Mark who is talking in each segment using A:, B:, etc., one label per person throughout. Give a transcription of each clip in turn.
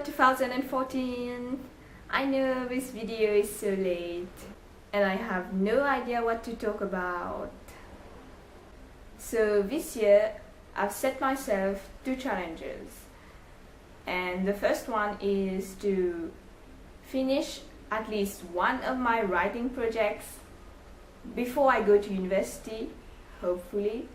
A: December 2014. I know this video is so late and I have no idea what to talk about. So this year I've set myself 2 challenges, and the first one is to finish at least one of my writing projects before I go to university, hopefully.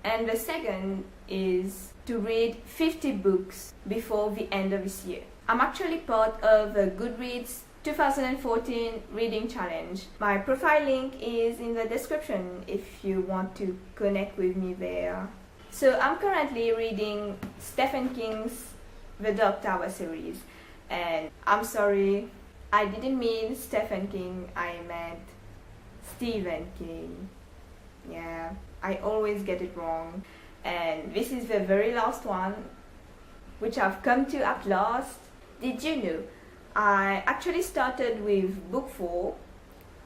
A: And the second is to read 50 books before the end of this year. I'm actually part of the Goodreads 2014 reading challenge. My profile link is in the description if you want to connect with me there. So I'm currently reading Stephen King's The Dark Tower series, and I'm sorry, I didn't mean Stephen King, I meant Stephen King. Yeah, I always get it wrong. And this is the very last one, which I've come to at last. Did you know I actually started with book 4,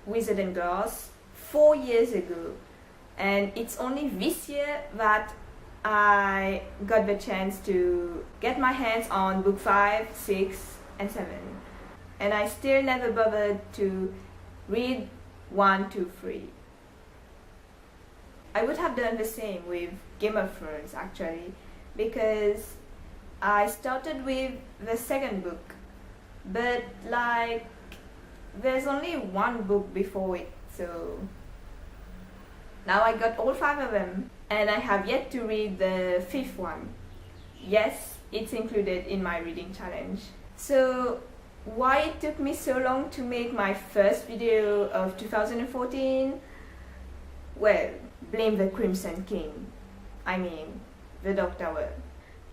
A: Wizard and Glass, 4 years ago, and it's only this year that I got the chance to get my hands on book 5, 6 and 7, and I still never bothered to read 1, 2, 3. I would have done the same with Game of Thrones actually, because I started with the second book, but like there's only one book before it, so now I got all 5 of them and I have yet to read the 5th one. Yes, it's included in my reading challenge. So why it took me so long to make my first video of 2014? Well, blame the Crimson King. I mean, the Dark Tower.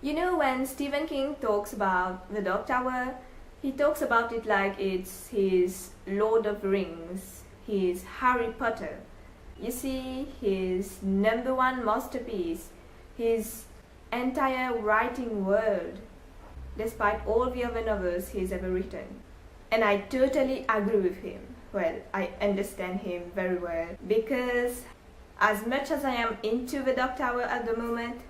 A: You know, when Stephen King talks about the Dark Tower, he talks about it like it's his Lord of the Rings, his Harry Potter. You see, his #1 masterpiece, his entire writing world, despite all the other novels he's ever written. And I totally agree with him. Well, I understand him very well, because as much as I am into the Dark Tower at the moment,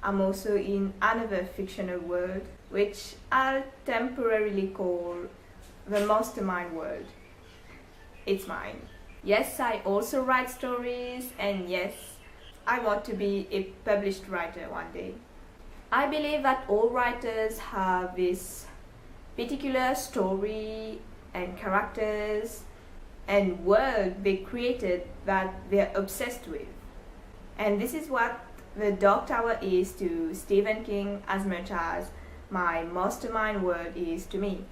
A: I'm also in another fictional world, which I'll temporarily call the Mastermind world. It's mine. Yes, I also write stories, and yes, I want to be a published writer one day. I believe that all writers have this particular story and characters and world they created that they're obsessed with. And this is what the Dark Tower is to Stephen King as much as my Mastermind world is to me.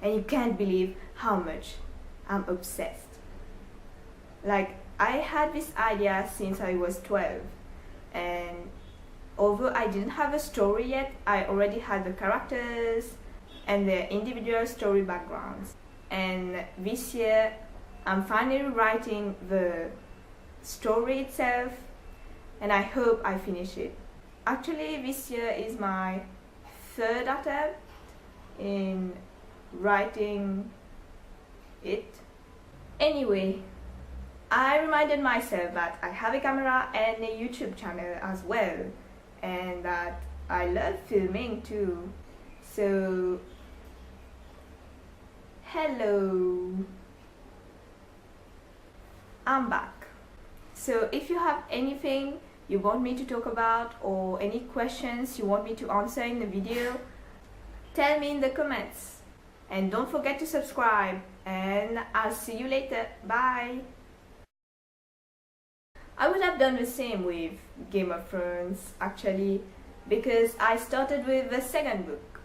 A: And you can't believe how much I'm obsessed. Like, I had this idea since I was 12, and although I didn't have a story yet, I already had the characters and their individual story backgrounds. And this year I'm finally writing the story itself, and I hope I finish it. Actually, this year is my 3rd attempt in writing it. Anyway, I reminded myself that I have a camera and a YouTube channel as well, and that I love filming too. So, hello, I'm back. So if you have anything you want me to talk about or any questions you want me to answer in the video, tell me in the comments. And don't forget to subscribe, and I'll see you later. Bye. I would have done the same with Game of Thrones actually, because I started with the second book.